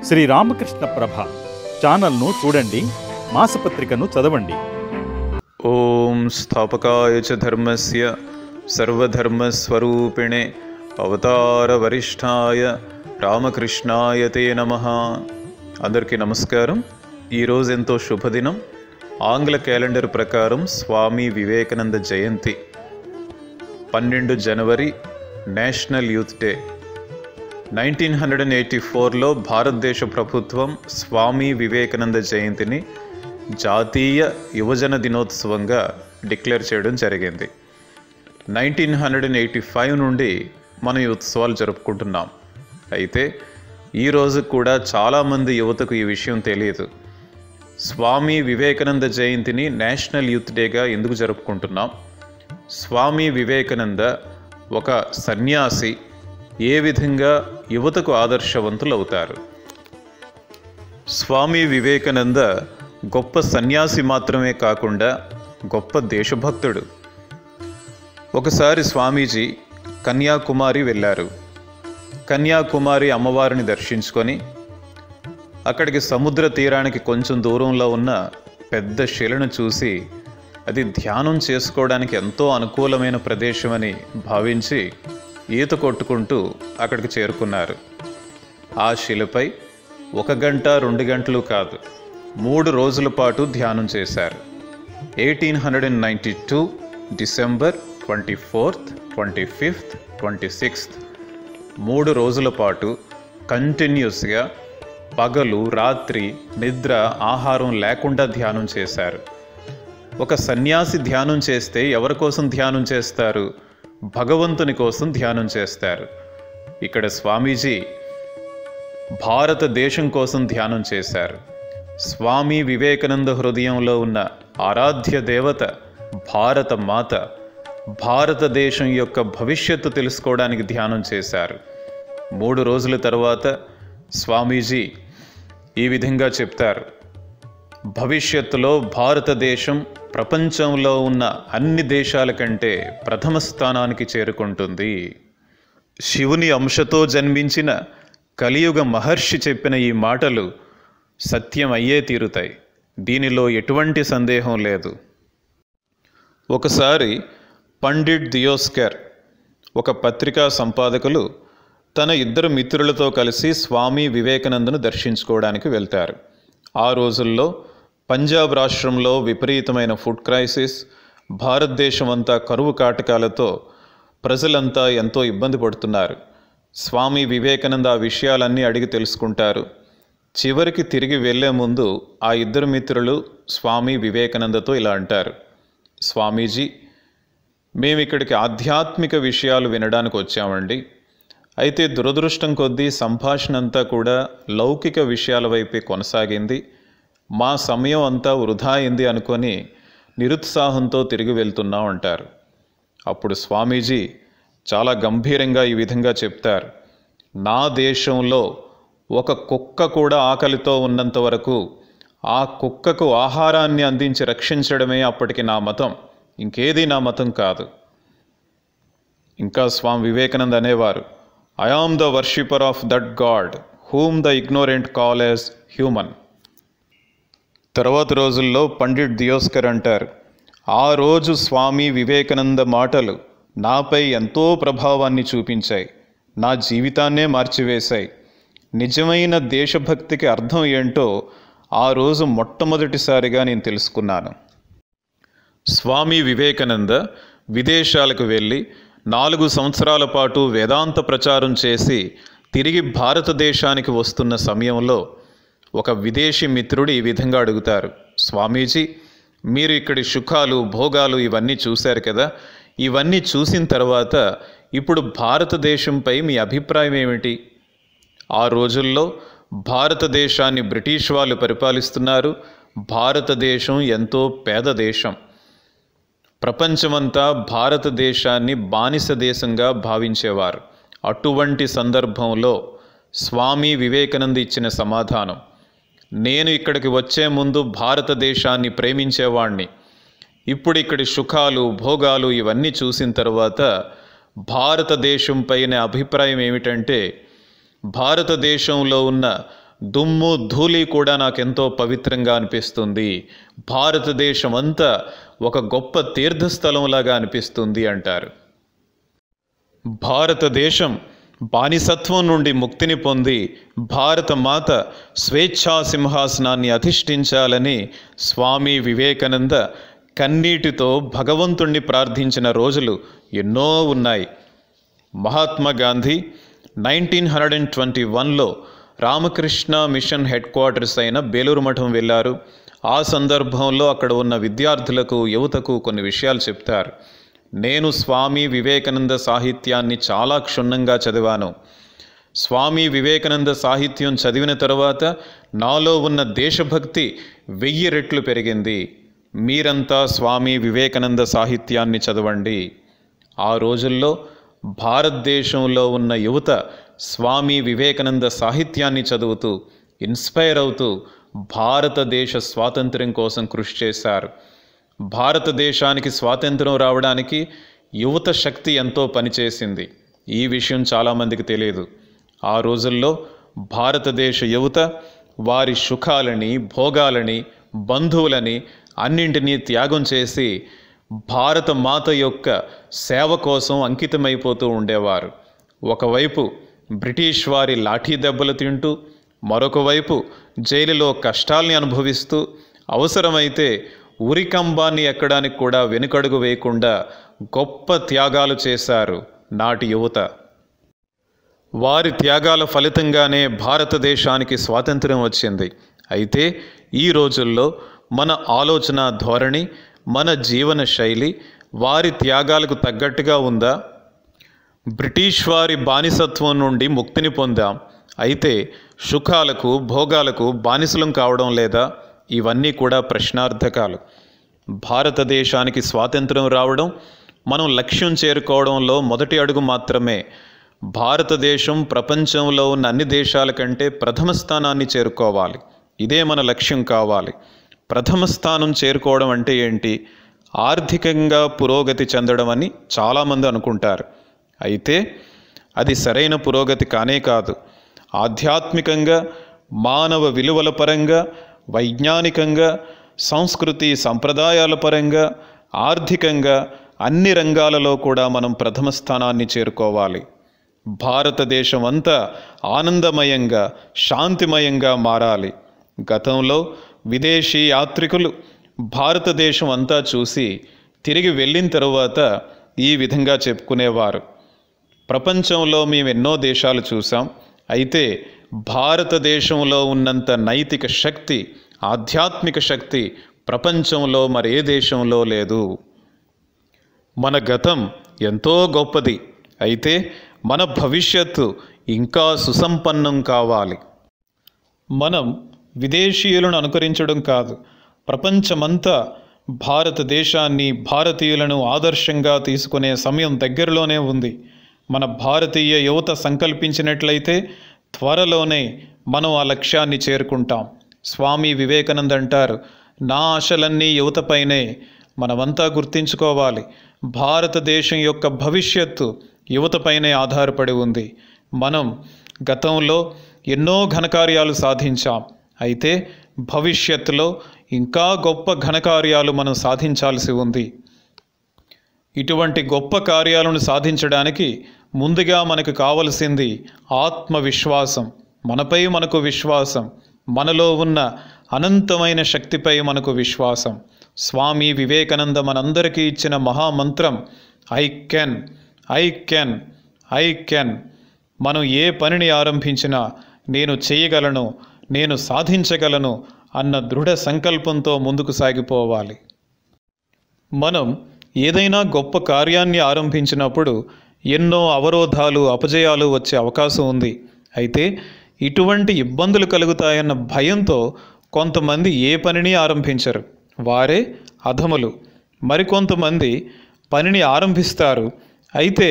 శ్రీ రామకృష్ణ ప్రభ ఛానల్ను చూడండి, మాసపత్రికను చదవండి. ఓం స్థాపకాయ చ ధర్మస్య సర్వధర్మస్వరూపిణే అవతార వరిష్ఠాయ రామకృష్ణాయ తే నమః. అందరికీ నమస్కారం. ఈరోజు ఎంతో శుభదినం. ఆంగ్ల క్యాలెండర్ ప్రకారం స్వామి వివేకానంద జయంతి 12 జనవరి నేషనల్ యూత్ డే. 1984లో భారతదేశ ప్రభుత్వం స్వామి వివేకానంద జయంతిని జాతీయ యువజన దినోత్సవంగా డిక్లేర్ చేయడం జరిగింది. 1985 నుండి మనం ఈ ఉత్సవాలు జరుపుకుంటున్నాం. అయితే ఈరోజు కూడా చాలామంది యువతకు ఈ విషయం తెలియదు. స్వామి వివేకానంద జయంతిని నేషనల్ యూత్ డేగా ఎందుకు జరుపుకుంటున్నాం? స్వామి వివేకానంద ఒక సన్యాసి ఏ విధంగా యువతకు ఆదర్శవంతులు అవుతారు? స్వామి వివేకానంద గొప్ప సన్యాసి మాత్రమే కాకుండా గొప్ప దేశభక్తుడు. ఒకసారి స్వామీజీ కన్యాకుమారి వెళ్ళారు. కన్యాకుమారి అమ్మవారిని దర్శించుకొని అక్కడికి సముద్ర తీరానికి కొంచెం దూరంలో ఉన్న పెద్ద శిలను చూసి అది ధ్యానం చేసుకోవడానికి ఎంతో అనుకూలమైన ప్రదేశమని భావించి ఈత కొట్టుకుంటూ అక్కడికి చేరుకున్నారు. ఆ శిలపై 1 గంట 2 గంటలు కాదు, 3 రోజుల పాటు ధ్యానం చేశారు. 1892 డిసెంబర్ 24th, 25th, 26th 3 రోజుల పాటు కంటిన్యూస్గా పగలు రాత్రి నిద్ర ఆహారం లేకుండా ధ్యానం చేశారు. ఒక సన్యాసి ధ్యానం చేస్తే ఎవరి కోసం ధ్యానం చేస్తారు? భగవంతుని కోసం ధ్యానం చేస్తారు. ఇక్కడ స్వామీజీ భారతదేశం కోసం ధ్యానం చేశారు. స్వామి వివేకానంద హృదయంలో ఉన్న ఆరాధ్య దేవత భారత మాత, భారతదేశం యొక్క భవిష్యత్తు తెలుసుకోవడానికి ధ్యానం చేశారు. 3 రోజుల తర్వాత స్వామీజీ ఈ విధంగా చెప్తారు: భవిష్యత్తులో భారతదేశం ప్రపంచంలో ఉన్న అన్ని దేశాల కంటే ప్రథమ స్థానానికి చేరుకుంటుంది. శివుని అంశతో జన్మించిన కలియుగ మహర్షి చెప్పిన ఈ మాటలు సత్యం అయ్యే తీరుతాయి. దీనిలో ఎటువంటి సందేహం లేదు. ఒకసారి పండిట్ దియోస్కర్, ఒక పత్రికా సంపాదకులు, తన 2 మిత్రులతో కలిసి స్వామి వివేకానందను దర్శించుకోవడానికి వెళ్తారు. ఆ రోజుల్లో పంజాబ్ రాష్ట్రంలో విపరీతమైన ఫుడ్ క్రైసిస్, భారతదేశం అంతా కరువు కాటకాలతో ప్రజలంతా ఎంతో ఇబ్బంది పడుతున్నారు. స్వామి వివేకానంద ఆ విషయాలన్నీ అడిగి తెలుసుకుంటారు. చివరికి తిరిగి వెళ్లే ముందు ఆ 2 మిత్రులు స్వామి వివేకానందతో ఇలా అంటారు: స్వామీజీ, మేము ఇక్కడికి ఆధ్యాత్మిక విషయాలు వినడానికి వచ్చామండి. అయితే దురదృష్టం కొద్దీ సంభాషణ అంతా కూడా లౌకిక విషయాల వైపే కొనసాగింది. మా సమయం అంతా వృధా అయింది అనుకొని నిరుత్సాహంతో తిరిగి వెళ్తున్నాం అంటారు. అప్పుడు స్వామీజీ చాలా గంభీరంగా ఈ విధంగా చెప్తారు: నా దేశంలో ఒక కుక్క కూడా ఆకలితో ఉన్నంత వరకు ఆ కుక్కకు ఆహారాన్ని అందించి రక్షించడమే అప్పటికి నా మతం, ఇంకేది నా మతం కాదు. ఇంకా స్వామి వివేకానంద అనేవారు: I am the worshipper of that God whom the ignorant call as human. తర్వాత రోజుల్లో పండిట్ దియోస్కర్ అంటారు: ఆ రోజు స్వామి వివేకానంద మాటలు నాపై ఎంతో ప్రభావాన్ని చూపించాయి, నా జీవితాన్నే మార్చివేశాయి. నిజమైన దేశభక్తికి అర్థం ఏంటో ఆ రోజు మొట్టమొదటిసారిగా నేను తెలుసుకున్నాను. స్వామి వివేకానంద విదేశాలకు వెళ్ళి 4 సంవత్సరాల పాటు వేదాంత ప్రచారం చేసి తిరిగి భారతదేశానికి వస్తున్న సమయంలో ఒక విదేశీ మిత్రుడు ఈ విధంగా అడుగుతారు: స్వామీజీ, మీరు ఇక్కడి సుఖాలు భోగాలు ఇవన్నీ చూశారు కదా, ఇవన్నీ చూసిన తర్వాత ఇప్పుడు భారతదేశంపై మీ అభిప్రాయం ఏమిటి? ఆ రోజుల్లో భారతదేశాన్ని బ్రిటిష్ వాళ్ళు పరిపాలిస్తున్నారు. భారతదేశం ఎంతో పేద దేశం. ప్రపంచమంతా భారతదేశాన్ని బానిస దేశంగా భావించేవారు. అటువంటి సందర్భంలో స్వామి వివేకానంద ఇచ్చిన సమాధానం: నేను ఇక్కడికి వచ్చే ముందు భారతదేశాన్ని ప్రేమించేవాణ్ణి. ఇప్పుడు ఇక్కడి సుఖాలు భోగాలు ఇవన్నీ చూసిన తర్వాత భారతదేశం పైన అభిప్రాయం ఏమిటంటే భారతదేశంలో ఉన్న దుమ్ము ధూళి కూడా నాకెంతో పవిత్రంగా అనిపిస్తుంది. భారతదేశం అంతా ఒక గొప్ప తీర్థస్థలంలాగా అనిపిస్తుంది అంటారు. భారతదేశం బానిసత్వం నుండి ముక్తిని పొంది భారత మాత స్వేచ్ఛా సింహాసనాన్ని అధిష్ఠించాలని స్వామి వివేకానంద కన్నీటితో భగవంతుణ్ణి ప్రార్థించిన రోజులు ఎన్నో ఉన్నాయి. మహాత్మా గాంధీ 1921లో రామకృష్ణ మిషన్ హెడ్ క్వార్టర్స్ అయిన బేలూరు మఠం వెళ్ళారు. ఆ సందర్భంలో అక్కడ ఉన్న విద్యార్థులకు, యువతకు కొన్ని విషయాలు చెప్తారు. నేను స్వామి వివేకానంద సాహిత్యాన్ని చాలా క్షుణ్ణంగా చదివాను. స్వామి వివేకానంద సాహిత్యం చదివిన తర్వాత నాలో ఉన్న దేశభక్తి 1000 రెట్లు పెరిగింది. మీరంతా స్వామి వివేకానంద సాహిత్యాన్ని చదవండి. ఆ రోజుల్లో భారతదేశంలో ఉన్న యువత స్వామి వివేకానంద సాహిత్యాన్ని చదువుతూ ఇన్స్పైర్ అవుతూ భారతదేశ స్వాతంత్ర్యం కోసం కృషి చేశారు. భారతదేశానికి స్వాతంత్ర్యం రావడానికి యువత శక్తి ఎంతో పనిచేసింది. ఈ విషయం చాలామందికి తెలియదు. ఆ రోజుల్లో భారతదేశ యువత వారి సుఖాలని, భోగాలని, బంధువులని అన్నింటినీ త్యాగం చేసి భారత మాత యొక్క సేవ కోసం అంకితమైపోతూ ఉండేవారు. ఒకవైపు బ్రిటిష్ వారి లాఠీ దెబ్బలు తింటూ, మరొక వైపు జైలులో కష్టాల్ని అనుభవిస్తూ, అవసరమైతే ఉరికంబాన్ని ఎక్కడానికి కూడా వెనుకడుగు వేయకుండా గొప్ప త్యాగాలు చేశారు నాటి యువత. వారి త్యాగాల ఫలితంగానే భారతదేశానికి స్వాతంత్ర్యం వచ్చింది. అయితే ఈ రోజుల్లో మన ఆలోచన ధోరణి, మన జీవన శైలి వారి త్యాగాలకు తగ్గట్టుగా ఉందా? బ్రిటిష్ వారి బానిసత్వం నుండి ముక్తిని పొందాం. అయితే సుఖాలకు, భోగాలకు బానిసలం కావడం లేదా? ఇవన్నీ కూడా ప్రశ్నార్థకాలు. భారతదేశానికి స్వాతంత్ర్యం రావడం, మనం లక్ష్యం చేరుకోవడంలో మొదటి అడుగు మాత్రమే. భారతదేశం ప్రపంచంలో ఉన్న అన్ని దేశాల కంటే ప్రథమ స్థానాన్ని చేరుకోవాలి. ఇదే మన లక్ష్యం కావాలి. ప్రథమ స్థానం చేరుకోవడం అంటే ఏంటి? ఆర్థికంగా పురోగతి చెందడం అని చాలామంది అనుకుంటారు. అయితే అది సరైన పురోగతి కానే కాదు. ఆధ్యాత్మికంగా, మానవ విలువల పరంగా, వైజ్ఞానికంగా, సంస్కృతి సంప్రదాయాల పరంగా, ఆర్థికంగా అన్ని రంగాలలో కూడా మనం ప్రథమ స్థానాన్ని చేరుకోవాలి. భారతదేశం అంతా ఆనందమయంగా, శాంతిమయంగా మారాలి. గతంలో విదేశీ యాత్రికులు భారతదేశం అంతా చూసి తిరిగి వెళ్ళిన తరువాత ఈ విధంగా చెప్పుకునేవారు. ప్రపంచంలో మేము ఎన్నో దేశాలు చూసాం. అయితే భారతదేశంలో ఉన్నంత నైతిక శక్తి, ఆధ్యాత్మిక శక్తి ప్రపంచంలో మరే దేశంలో లేదు. మన గతం ఎంతో గొప్పది. అయితే మన భవిష్యత్తు ఇంకా సుసంపన్నం కావాలి. మనం విదేశీయులను అనుకరించడం కాదు, ప్రపంచమంతా భారతదేశాన్ని, భారతీయులను ఆదర్శంగా తీసుకునే సమయం దగ్గరలోనే ఉంది. మన భారతీయ యువత సంకల్పించినట్లయితే త్వరలోనే మనం ఆ లక్ష్యాన్ని చేరుకుంటాం. స్వామి వివేకానంద అంటారు, నా ఆశలన్నీ యువతపైనే. మనమంతా గుర్తించుకోవాలి, భారతదేశం యొక్క భవిష్యత్తు యువతపైనే ఆధారపడి ఉంది. మనం గతంలో ఎన్నో ఘనకార్యాలు సాధించాం. అయితే భవిష్యత్తులో ఇంకా గొప్ప ఘనకార్యాలు మనం సాధించాల్సి ఉంది. ఇటువంటి గొప్ప కార్యాలను సాధించడానికి ముందుగా మనకు కావలసింది ఆత్మవిశ్వాసం. మనపై మనకు విశ్వాసం, మనలో ఉన్న అనంతమైన శక్తిపై మనకు విశ్వాసం. స్వామి వివేకానంద మనందరికీ ఇచ్చిన మహామంత్రం I can, I can, I can. మనం ఏ పనిని ఆరంభించినా నేను చేయగలను, నేను సాధించగలను అన్న దృఢ సంకల్పంతో ముందుకు సాగిపోవాలి. మనం ఏదైనా గొప్ప కార్యాన్ని ఆరంభించినప్పుడు ఎన్నో అవరోధాలు, అపజయాలు వచ్చే అవకాశం ఉంది. అయితే ఇటువంటి ఇబ్బందులు కలుగుతాయన్న భయంతో కొంతమంది ఏ పనిని ఆరంభించరు. వారే అధములు. మరికొంతమంది పనిని ఆరంభిస్తారు. అయితే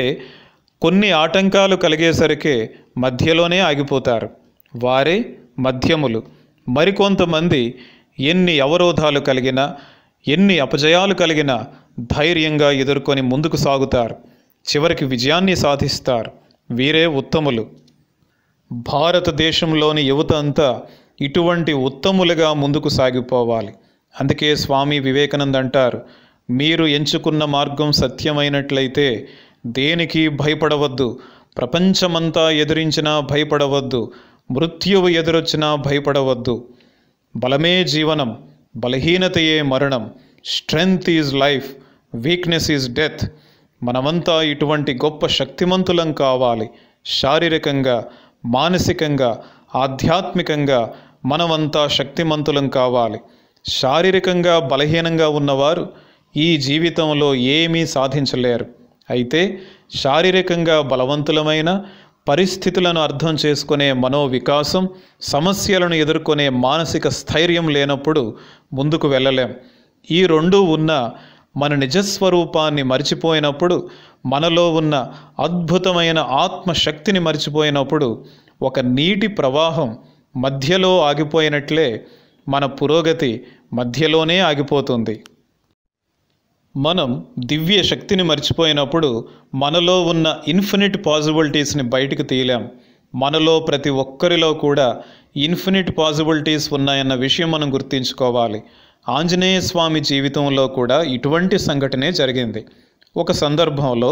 కొన్ని ఆటంకాలు కలిగేసరికి మధ్యలోనే ఆగిపోతారు. వారే మధ్యములు. మరికొంతమంది ఎన్ని అవరోధాలు కలిగినా, ఎన్ని అపజయాలు కలిగినా ధైర్యంగా ఎదుర్కొని ముందుకు సాగుతారు. చివరికి విజయాన్ని సాధిస్తారు. వీరే ఉత్తములు. భారతదేశంలోని యువత అంతా ఇటువంటి ఉత్తములుగా ముందుకు సాగిపోవాలి. అందుకే స్వామి వివేకానంద అంటారు, మీరు ఎంచుకున్న మార్గం సత్యమైనట్లయితే దేనికి భయపడవద్దు, ప్రపంచమంతా ఎదిరించినా భయపడవద్దు, మృత్యువు ఎదురొచ్చినా భయపడవద్దు. బలమే జీవనం, బలహీనతయే మరణం. Strength is life, weakness is death. మనమంతా ఇటువంటి గొప్ప శక్తిమంతులం కావాలి. శారీరకంగా, మానసికంగా, ఆధ్యాత్మికంగా మనమంతా శక్తిమంతులం కావాలి. శారీరకంగా బలహీనంగా ఉన్నవారు ఈ జీవితంలో ఏమీ సాధించలేరు. అయితే శారీరకంగా బలవంతులమైన, పరిస్థితులను అర్థం చేసుకునే మనోవికాసం, సమస్యలను ఎదుర్కొనే మానసిక స్థైర్యం లేనప్పుడు ముందుకు వెళ్ళలేం. ఈ రెండూ ఉన్న మన నిజస్వరూపాన్ని మర్చిపోయినప్పుడు, మనలో ఉన్న అద్భుతమైన ఆత్మశక్తిని మర్చిపోయినప్పుడు ఒక నీటి ప్రవాహం మధ్యలో ఆగిపోయినట్లే మన పురోగతి మధ్యలోనే ఆగిపోతుంది. మనం దివ్య శక్తిని మర్చిపోయినప్పుడు మనలో ఉన్న ఇన్ఫినిట్ పాసిబిలిటీస్ని బయటికి తీయలేం. మనలో ప్రతి ఒక్కరిలో కూడా ఇన్ఫినిట్ పాసిబిలిటీస్ ఉన్నాయన్న విషయం మనం గుర్తుంచుకోవాలి. ఆంజనేయ స్వామి జీవితంలో కూడా ఇటువంటి సంఘటనే జరిగింది. ఒక సందర్భంలో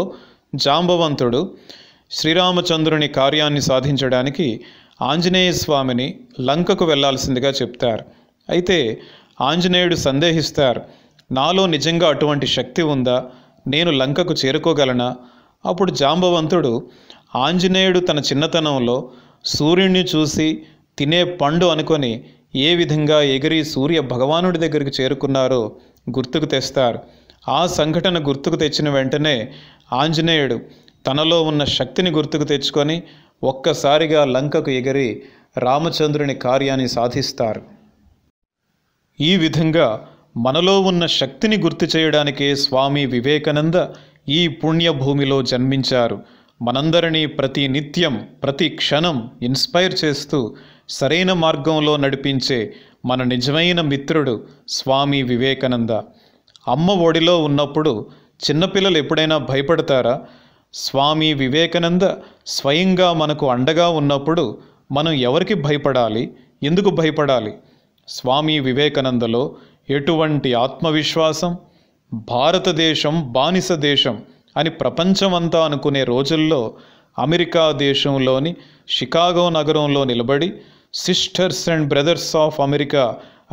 జాంబవంతుడు శ్రీరామచంద్రుని కార్యాన్ని సాధించడానికి ఆంజనేయ స్వామిని లంకకు వెళ్లాల్సిందిగా చెప్తారు. అయితే ఆంజనేయుడు సందేహిస్తారు, నాలో నిజంగా అటువంటి శక్తి ఉందా, నేను లంకకు చేరుకోగలనా? అప్పుడు జాంబవంతుడు ఆంజనేయుడు తన చిన్నతనంలో సూర్యుడిని చూసి తినే పండు అనుకొని ఏ విధంగా ఎగిరి సూర్య భగవానుడి దగ్గరికి చేరుకున్నారో గుర్తుకు తెస్తారు. ఆ సంఘటన గుర్తుకు తెచ్చిన వెంటనే ఆంజనేయుడు తనలో ఉన్న శక్తిని గుర్తుకు తెచ్చుకొని ఒక్కసారిగా లంకకు ఎగిరి రామచంద్రుని కార్యాన్ని సాధిస్తారు. ఈ విధంగా మనలో ఉన్న శక్తిని గుర్తు చేయడానికే స్వామి వివేకానంద ఈ పుణ్యభూమిలో జన్మించారు. మనందరినీ ప్రతి నిత్యం, ప్రతి క్షణం ఇన్స్పైర్ చేస్తూ సరైన మార్గంలో నడిపించే మన నిజమైన మిత్రుడు స్వామి వివేకానంద. అమ్మ ఒడిలో ఉన్నప్పుడు చిన్నపిల్లలు ఎప్పుడైనా భయపడతారా? స్వామి వివేకానంద స్వయంగా మనకు అండగా ఉన్నప్పుడు మనం ఎవరికి భయపడాలి? ఎందుకు భయపడాలి? స్వామి వివేకానందలో ఎటువంటి ఆత్మవిశ్వాసం! భారతదేశం బానిస దేశం అని ప్రపంచమంతా అనుకునే రోజుల్లో అమెరికా దేశంలోని షికాగో నగరంలో నిలబడి sisters and brothers of America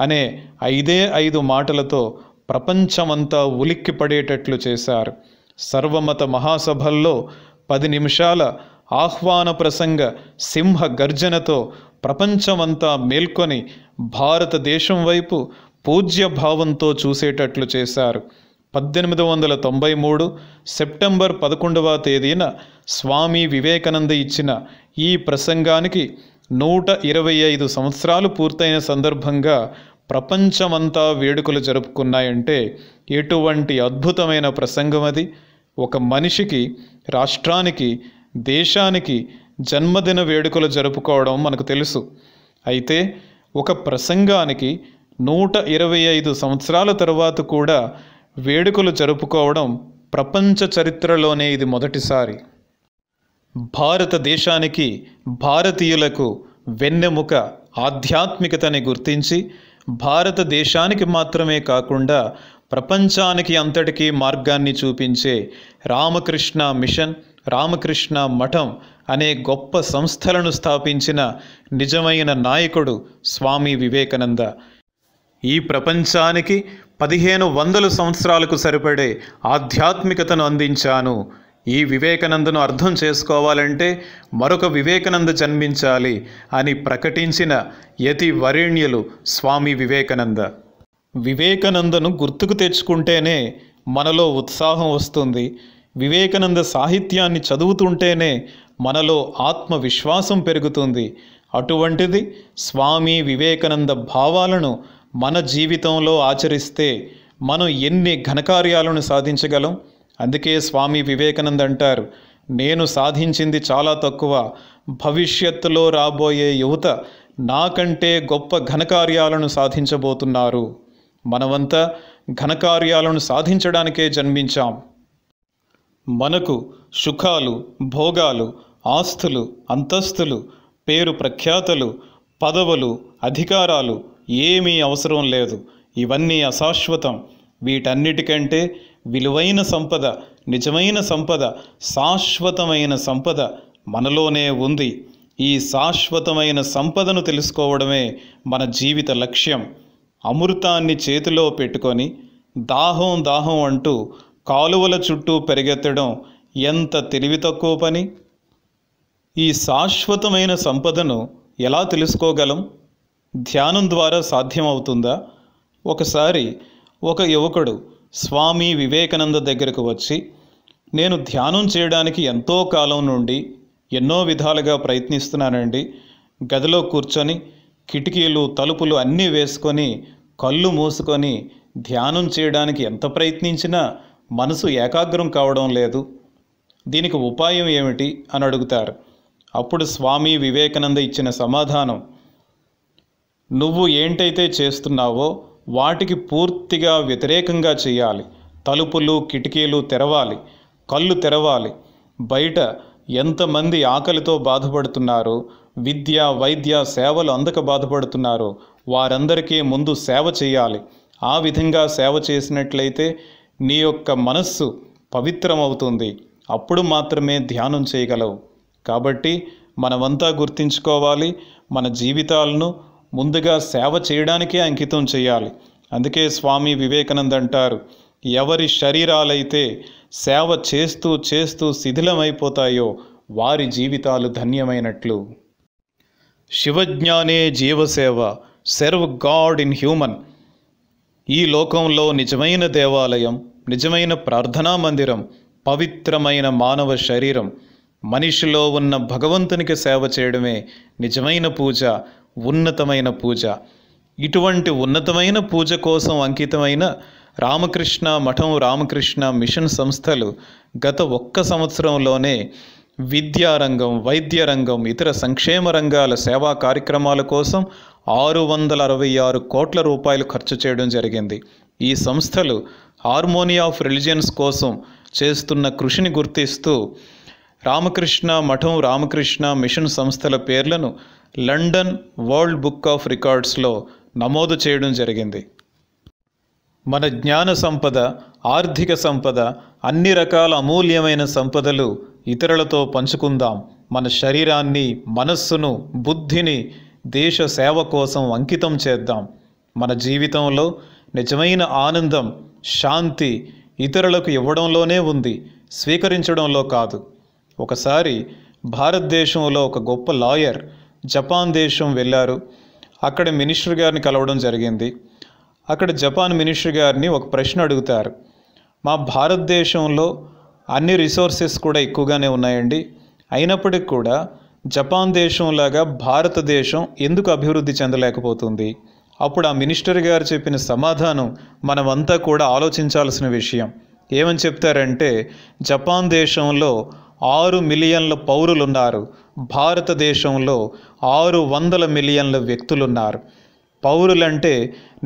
అనే 5 మాటలతో ప్రపంచమంతా ఉలిక్కిపడేటట్లు చేశారు. సర్వమత మహాసభల్లో 10 నిమిషాల ఆహ్వాన ప్రసంగ సింహ గర్జనతో ప్రపంచమంతా మేల్కొని భారతదేశం వైపు పూజ్య భావంతో చూసేటట్లు చేశారు. 1893 సెప్టెంబర్ 11వ తేదీన స్వామి వివేకానంద ఇచ్చిన ఈ ప్రసంగానికి 125 సంవత్సరాలు పూర్తయిన సందర్భంగా ప్రపంచమంతా వేడుకలు జరుపుకున్నాయంటే ఎటువంటి అద్భుతమైన ప్రసంగం అది! ఒక మనిషికి, రాష్ట్రానికి, దేశానికి జన్మదిన వేడుకలు జరుపుకోవడం మనకు తెలుసు. అయితే ఒక ప్రసంగానికి 125 సంవత్సరాల తరువాత కూడా వేడుకలు జరుపుకోవడం ప్రపంచ చరిత్రలోనే ఇది మొదటిసారి. భారతదేశానికి, భారతీయులకు వెన్నెముక ఆధ్యాత్మికతని గుర్తించి భారతదేశానికి మాత్రమే కాకుండా ప్రపంచానికి అంతటికీ మార్గాన్ని చూపించే రామకృష్ణ మిషన్, రామకృష్ణ మఠం అనే గొప్ప సంస్థలను స్థాపించిన నిజమైన నాయకుడు స్వామి వివేకానంద. ఈ ప్రపంచానికి 1500 సంవత్సరాలకు సరిపడే ఆధ్యాత్మికతను అందించాను. ఈ వివేకానందను అర్థం చేసుకోవాలంటే మరొక వివేకానంద జన్మించాలి అని ప్రకటించిన యతి వరేణ్యులు స్వామి వివేకానంద. వివేకానందను గుర్తుకు తెచ్చుకుంటేనే మనలో ఉత్సాహం వస్తుంది. వివేకానంద సాహిత్యాన్ని చదువుతుంటేనే మనలో ఆత్మవిశ్వాసం పెరుగుతుంది. అటువంటిది స్వామి వివేకానంద భావాలను మన జీవితంలో ఆచరిస్తే మనం ఎన్ని ఘనకార్యాలను సాధించగలం. అందుకే స్వామి వివేకానంద అంటారు, నేను సాధించింది చాలా తక్కువ, భవిష్యత్తులో రాబోయే యువత నాకంటే గొప్ప ఘనకార్యాలను సాధించబోతున్నారు. మనమంతా ఘనకార్యాలను సాధించడానికే జన్మించాం. మనకు సుఖాలు, భోగాలు, ఆస్తులు, అంతస్తులు, పేరు ప్రఖ్యాతలు, పదవులు, అధికారాలు ఏమీ అవసరం లేదు. ఇవన్నీ అశాశ్వతం. వీటన్నిటికంటే విలువైన సంపద, నిజమైన సంపద, శాశ్వతమైన సంపద మనలోనే ఉంది. ఈ శాశ్వతమైన సంపదను తెలుసుకోవడమే మన జీవిత లక్ష్యం. అమృతాన్ని చేతిలో పెట్టుకొని దాహం దాహం అంటూ కాలువల చుట్టూ పరిగెత్తడం ఎంత తెలివి తక్కువ పని. ఈ శాశ్వతమైన సంపదను ఎలా తెలుసుకోగలం? ధ్యానం ద్వారా సాధ్యమవుతుందా? ఒకసారి ఒక యువకుడు స్వామి వివేకానంద దగ్గరకు వచ్చి, నేను ధ్యానం చేయడానికి ఎంతో కాలం నుండి ఎన్నో విధాలుగా ప్రయత్నిస్తున్నానండి. గదిలో కూర్చొని కిటికీలు, తలుపులు అన్నీ వేసుకొని కళ్ళు మూసుకొని ధ్యానం చేయడానికి ఎంత ప్రయత్నించినా మనసు ఏకాగ్రం కావడం లేదు. దీనికి ఉపాయం ఏమిటి అని అడుగుతారు. అప్పుడు స్వామి వివేకానంద ఇచ్చిన సమాధానం, నువ్వు ఏంటైతే చేస్తున్నావో వాటికి పూర్తిగా వ్యతిరేకంగా చేయాలి. తలుపులు, కిటికీలు తెరవాలి, కళ్ళు తెరవాలి. బయట ఎంతమంది ఆకలితో బాధపడుతున్నారో, విద్య, వైద్య సేవలు అందక బాధపడుతున్నారో వారందరికీ ముందు సేవ చేయాలి. ఆ విధంగా సేవ చేసినట్లయితే నీ యొక్క మనస్సు పవిత్రమవుతుంది. అప్పుడు మాత్రమే ధ్యానం చేయగలవు. కాబట్టి మనమంతా గుర్తించుకోవాలి, మన జీవితాలను ముందుగా సేవ చేయడానికే అంకితం చేయాలి. అందుకే స్వామి వివేకానంద అంటారు, ఎవరి శరీరాలైతే సేవ చేస్తూ చేస్తూ శిథిలమైపోతాయో వారి జీవితాలు ధన్యమైనట్లు. శివజ్ఞానే జీవసేవ, సర్వ్ గాడ్ ఇన్ హ్యూమన్. ఈ లోకంలో నిజమైన దేవాలయం, నిజమైన ప్రార్థనా మందిరం, పవిత్రమైన మానవ శరీరం. మనిషిలో ఉన్న భగవంతునికి సేవ చేయడమే నిజమైన పూజ, ఉన్నతమైన పూజ. ఇటువంటి ఉన్నతమైన పూజ కోసం అంకితమైన రామకృష్ణ మఠం, రామకృష్ణ మిషన్ సంస్థలు గత 1 సంవత్సరంలోనే విద్యారంగం, వైద్య రంగం, ఇతర సంక్షేమ రంగాల సేవా కార్యక్రమాల కోసం 666 కోట్ల రూపాయలు ఖర్చు చేయడం జరిగింది. ఈ సంస్థలు హార్మోనీ ఆఫ్ రిలిజియన్స్ కోసం చేస్తున్న కృషిని గుర్తిస్తూ రామకృష్ణ మఠం, రామకృష్ణ మిషన్ సంస్థల పేర్లను లండన్ వరల్డ్ బుక్ ఆఫ్ రికార్డ్స్లో నమోదు చేయడం జరిగింది. మన జ్ఞాన సంపద, ఆర్థిక సంపద, అన్ని రకాల అమూల్యమైన సంపదలు ఇతరులతో పంచుకుందాం. మన శరీరాన్ని, మనస్సును, బుద్ధిని దేశ సేవ కోసం అంకితం చేద్దాం. మన జీవితంలో నిజమైన ఆనందం, శాంతి ఇతరులకు ఇవ్వడంలోనే ఉంది, స్వీకరించడంలో కాదు. ఒకసారి భారతదేశంలో ఒక గొప్ప లాయర్ జపాన్ దేశం వెళ్ళారు. అక్కడ మినిస్టర్ గారిని కలవడం జరిగింది. అక్కడ జపాన్ మినిస్టర్ గారిని ఒక ప్రశ్న అడుగుతారు. మా భారతదేశంలో అన్ని రిసోర్సెస్ కూడా ఎక్కువగానే ఉన్నాయండి, అయినప్పటికీ కూడా జపాన్ దేశంలాగా భారతదేశం ఎందుకు అభివృద్ధి చెందలేకపోతుంది? అప్పుడు ఆ మినిస్టర్ గారు చెప్పిన సమాధానం మనమంతా కూడా ఆలోచించాల్సిన విషయం. ఏమని చెప్తారంటే, జపాన్ దేశంలో 6 మిలియన్ల పౌరులున్నారు, భారతదేశంలో 600 మిలియన్ల వ్యక్తులున్నారు. పౌరులంటే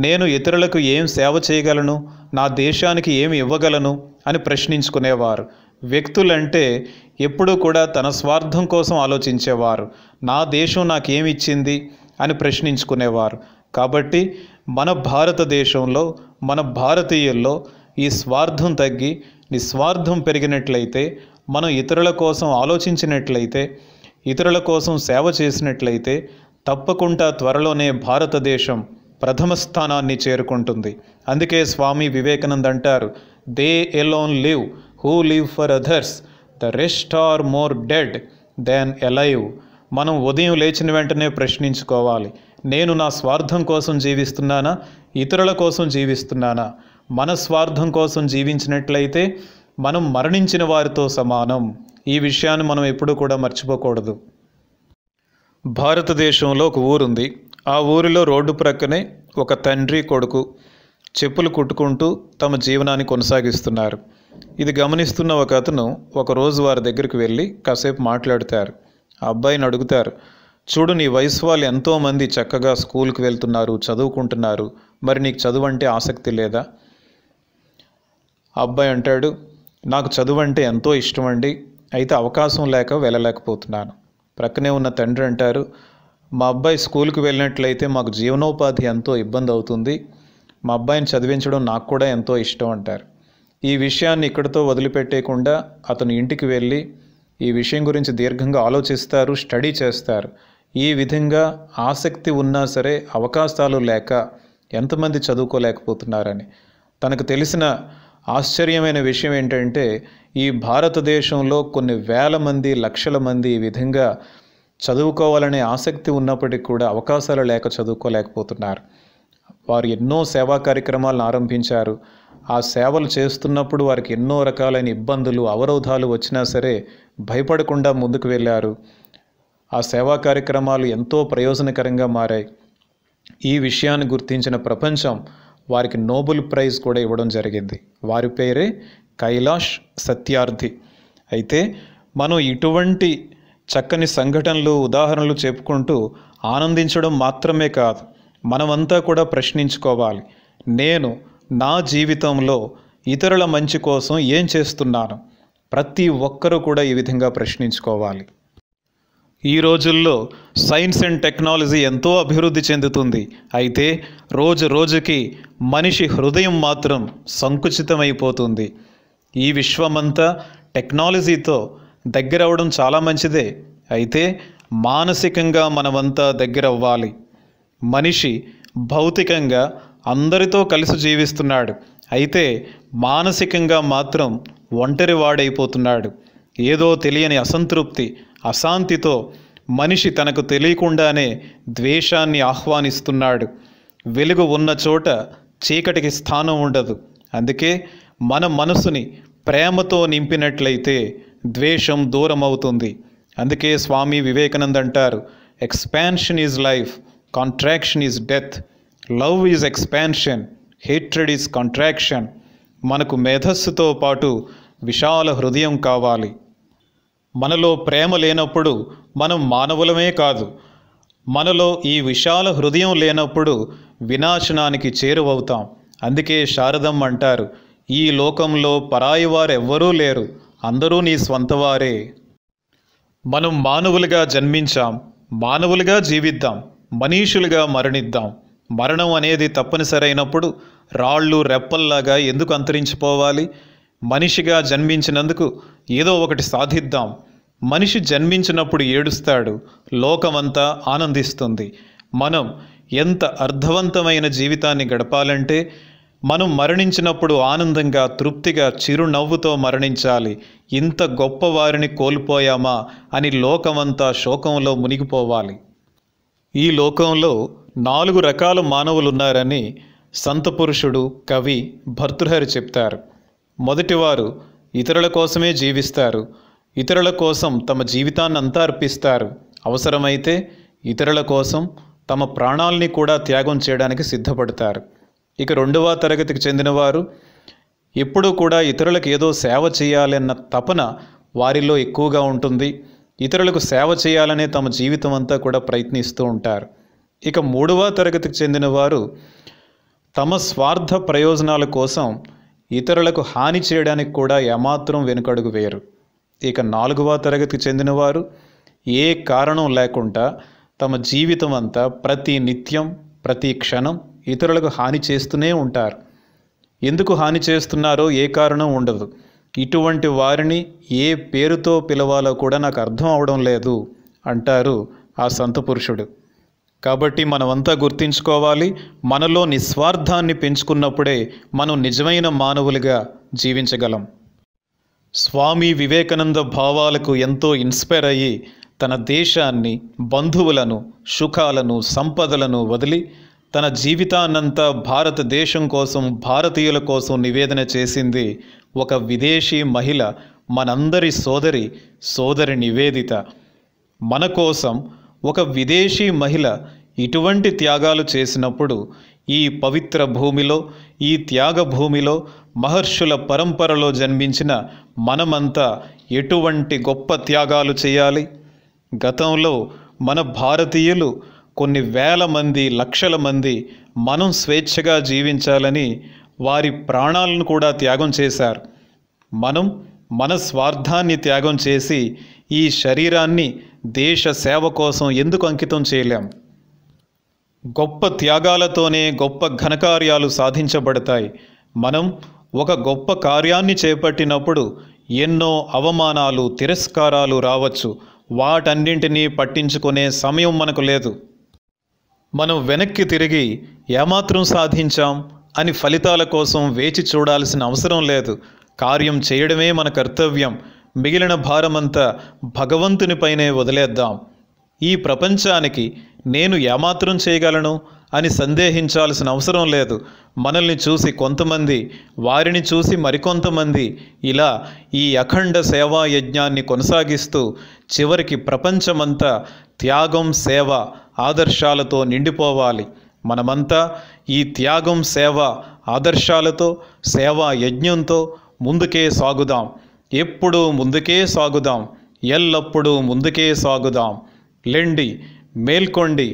నేను ఇతరులకు ఏం సేవ చేయగలను, నా దేశానికి ఏమి ఇవ్వగలను అని ప్రశ్నించుకునేవారు. వ్యక్తులంటే ఎప్పుడూ కూడా తన స్వార్థం కోసం ఆలోచించేవారు. నా దేశం నాకేమిచ్చింది అని ప్రశ్నించుకునేవారు. కాబట్టి మన భారతదేశంలో, మన భారతీయుల్లో ఈ స్వార్థం తగ్గి నిస్వార్థం పెరిగినట్లయితే, మనం ఇతరుల కోసం ఆలోచించినట్లయితే, ఇతరుల కోసం సేవ చేసినట్లయితే తప్పకుండా త్వరలోనే భారతదేశం ప్రథమ స్థానాన్ని చేరుకుంటుంది. అందుకే స్వామి వివేకానంద అంటారు, they alone live who live for others, the rest are more dead than alive. మనం ఉదయం లేచిన వెంటనే ప్రశ్నించుకోవాలి, నేను నా స్వార్థం కోసం జీవిస్తున్నానా, ఇతరుల కోసం జీవిస్తున్నానా? మన స్వార్థం కోసం జీవించినట్లయితే మనం మరణించిన వారితో సమానం. ఈ విషయాన్ని మనం ఎప్పుడూ కూడా మర్చిపోకూడదు. భారతదేశంలో ఒక ఊరుంది. ఆ ఊరిలో రోడ్డు ప్రక్కనే ఒక తండ్రి, కొడుకు చెప్పులు కుట్టుకుంటూ తమ జీవనాన్ని కొనసాగిస్తున్నారు. ఇది గమనిస్తున్న ఒక అతను ఒకరోజు వారి దగ్గరికి వెళ్ళి కాసేపు మాట్లాడతారు. ఆ అబ్బాయిని అడుగుతారు, చూడు, నీ వయసు వాళ్ళు ఎంతోమంది చక్కగా స్కూల్కి వెళ్తున్నారు, చదువుకుంటున్నారు, మరి నీకు చదువు అంటే ఆసక్తి లేదా? ఆ అబ్బాయి అంటాడు, నాకు చదువు అంటే ఎంతో ఇష్టం అండి, అయితే అవకాశం లేక వెళ్ళలేకపోతున్నాను. ప్రక్కనే ఉన్న తండ్రి అంటారు, మా అబ్బాయి స్కూల్కి వెళ్ళినట్లయితే మాకు జీవనోపాధి ఎంతో ఇబ్బంది అవుతుంది, మా అబ్బాయిని చదివించడం నాకు కూడా ఎంతో ఇష్టం అంటారు. ఈ విషయాన్ని ఇక్కడితో వదిలిపెట్టేయకుండా అతను ఇంటికి వెళ్ళి ఈ విషయం గురించి దీర్ఘంగా ఆలోచిస్తారు, స్టడీ చేస్తారు. ఈ విధంగా ఆసక్తి ఉన్నా సరే అవకాశాలు లేక ఎంతమంది చదువుకోలేకపోతున్నారని. తనకు తెలిసిన ఆశ్చర్యమైన విషయం ఏంటంటే, ఈ భారతదేశంలో కొన్ని వేల మంది, లక్షల మంది ఈ విధంగా చదువుకోవాలనే ఆసక్తి ఉన్నప్పటికీ కూడా అవకాశాలు లేక చదువుకోలేకపోతున్నారు. వారు ఎన్నో సేవా కార్యక్రమాలను ఆరంభించారు. ఆ సేవలు చేస్తున్నప్పుడు వారికి ఎన్నో రకాలైన ఇబ్బందులు, అవరోధాలు వచ్చినా సరే భయపడకుండా ముందుకు వెళ్ళారు. ఆ సేవా కార్యక్రమాలు ఎంతో ప్రయోజనకరంగా మారాయి. ఈ విషయాన్ని గుర్తించిన ప్రపంచం వారికి నోబెల్ ప్రైజ్ కూడా ఇవ్వడం జరిగింది. వారి పేరే కైలాష్ సత్యార్థి. అయితే మనం ఇటువంటి చక్కని సంఘటనలు, ఉదాహరణలు చెప్పుకుంటూ ఆనందించడం మాత్రమే కాదు, మనమంతా కూడా ప్రశ్నించుకోవాలి. నేను నా జీవితంలో ఇతరుల మంచి కోసం ఏం చేస్తున్నాను? ప్రతి ఒక్కరూ కూడా ఈ విధంగా ప్రశ్నించుకోవాలి. ఈ రోజుల్లో సైన్స్ అండ్ టెక్నాలజీ ఎంతో అభివృద్ధి చెందుతుంది. అయితే రోజు రోజుకి మనిషి హృదయం మాత్రం సంకుచితమైపోతుంది. ఈ విశ్వమంతా టెక్నాలజీతో దగ్గరవడం చాలా మంచిదే. అయితే మానసికంగా మనమంతా దగ్గర అవ్వాలి. మనిషి భౌతికంగా అందరితో కలిసి జీవిస్తున్నాడు. అయితే మానసికంగా మాత్రం ఒంటరివాడైపోతున్నాడు. ఏదో తెలియని అసంతృప్తి, అశాంతితో మనిషి తనకు తెలియకుండానే ద్వేషాన్ని ఆహ్వానిస్తున్నాడు. వెలుగు ఉన్న చోట చీకటికి స్థానం ఉండదు. అందుకే మన మనసుని ప్రేమతో నింపినట్లయితే ద్వేషం దూరం అవుతుంది. అందుకే స్వామి వివేకానంద అంటారు, expansion is life, contraction is death, love is expansion, hatred is contraction. మనకు మేధస్సుతో పాటు విశాల హృదయం కావాలి. మనలో ప్రేమ లేనప్పుడు మనం మానవులమే కాదు, మనలో ఈ విశాల హృదయం లేనప్పుడు వినాశనానికి చేరువవుతాం. అందుకే శారదమ్మ అంటారు, ఈ లోకంలో పరాయి వారు ఎవ్వరూ లేరు, అందరూ నీ స్వంతవారే. మనం మానవులుగా జన్మించాం, మానవులుగా జీవిద్దాం, మనీషులుగా మరణిద్దాం. మరణం అనేది తప్పనిసరైనప్పుడు రాళ్ళు రెప్పల్లాగా ఎందుకు అంతరించిపోవాలి? మనిషిగా జన్మించినందుకు ఏదో ఒకటి సాధిద్దాం. మనిషి జన్మించినప్పుడు ఏడుస్తాడు, లోకమంతా ఆనందిస్తుంది. మనం ఎంత అర్థవంతమైన జీవితాన్ని గడపాలంటే మనం మరణించినప్పుడు ఆనందంగా, తృప్తిగా, చిరునవ్వుతో మరణించాలి. ఇంత గొప్పవారిని కోల్పోయామా అని లోకమంతా శోకంలో మునిగిపోవాలి. ఈ లోకంలో 4 రకాల మానవులున్నారని సంతపురుషుడు, కవి భర్తృహరి చెప్తారు. మొదటివారు ఇతరుల కోసమే జీవిస్తారు, ఇతరుల కోసం తమ జీవితాన్ని అంతా అర్పిస్తారు. అవసరమైతే ఇతరుల కోసం తమ ప్రాణాల్ని కూడా త్యాగం చేయడానికి సిద్ధపడతారు. ఇక 2వ తరగతికి చెందినవారు ఎప్పుడూ కూడా ఇతరులకు ఏదో సేవ చేయాలన్న తపన వారిలో ఎక్కువగా ఉంటుంది. ఇతరులకు సేవ చేయాలనే తమ జీవితం అంతా కూడా ప్రయత్నిస్తూ ఉంటారు. ఇక 3వ తరగతికి చెందినవారు తమ స్వార్థ ప్రయోజనాల కోసం ఇతరులకు హాని చేయడానికి కూడా ఏమాత్రం వెనుకడుగు వేయరు. ఇక 4వ తరగతికి చెందినవారు ఏ కారణం లేకుండా తమ జీవితం అంతా ప్రతి నిత్యం, ప్రతి క్షణం ఇతరులకు హాని చేస్తూనే ఉంటారు. ఎందుకు హాని చేస్తున్నారో ఏ కారణం ఉండదు. ఇటువంటి వారిని ఏ పేరుతో పిలవాలో కూడా నాకు అర్థం అవడం లేదు అంటారు ఆ సంతపురుషుడు. కాబట్టి మనమంతా గుర్తించుకోవాలి, మనలో నిస్వార్థాన్ని పెంచుకున్నప్పుడే మనం నిజమైన మానవులుగా జీవించగలం. స్వామి వివేకానంద భావాలకు ఎంతో ఇన్స్పైర్ అయ్యి తన దేశాన్ని, బంధువులను, సుఖాలను, సంపదలను వదిలి తన జీవితాన్నంతా భారతదేశం కోసం, భారతీయుల కోసం నివేదన చేసింది ఒక విదేశీ మహిళ, మనందరి సోదరి నివేదిత. మన కోసం ఒక విదేశీ మహిళ ఇటువంటి త్యాగాలు చేసినప్పుడు ఈ పవిత్ర భూమిలో, ఈ త్యాగ భూమిలో, మహర్షుల పరంపరలో జన్మించిన మనమంతా ఎటువంటి గొప్ప త్యాగాలు చేయాలి? గతంలో మన భారతీయులు కొన్ని వేల మంది, లక్షల మంది మనం స్వేచ్ఛగా జీవించాలని వారి ప్రాణాలను కూడా త్యాగం చేశారు. మనం మన స్వార్థాన్ని త్యాగం చేసి ఈ శరీరాన్ని దేశ సేవ కోసం ఎందుకు అంకితం చేయలేం? గొప్ప త్యాగాలతోనే గొప్ప ఘనకార్యాలు సాధించబడతాయి. మనం ఒక గొప్ప కార్యాన్ని చేపట్టినప్పుడు ఎన్నో అవమానాలు, తిరస్కారాలు రావచ్చు. వాటన్నింటినీ పట్టించుకునే సమయం మనకు లేదు. మనం వెనక్కి తిరిగి ఏమాత్రం సాధించాం అని ఫలితాల కోసం వేచి చూడాల్సిన అవసరం లేదు. కార్యం చేయడమే మన కర్తవ్యం. మిగిలిన భారమంతా భగవంతునిపైనే వదిలేద్దాం. ఈ ప్రపంచానికి నేను ఏమాత్రం చేయగలను అని సందేహించాల్సిన అవసరం లేదు. మనల్ని చూసి కొంతమంది, వారిని చూసి మరికొంతమంది ఇలా ఈ అఖండ సేవా యజ్ఞాన్ని కొనసాగిస్తూ చివరికి ప్రపంచమంతా త్యాగం, సేవ ఆదర్శాలతో నిండిపోవాలి. మనమంతా ఈ త్యాగం, సేవ ఆదర్శాలతో, సేవా యజ్ఞంతో ముందుకే సాగుదాం. ఎప్పుడూ ముందుకే సాగుదాం. ఎల్లప్పుడూ ముందుకే సాగుదాం. లెండి, మేల్కొండి,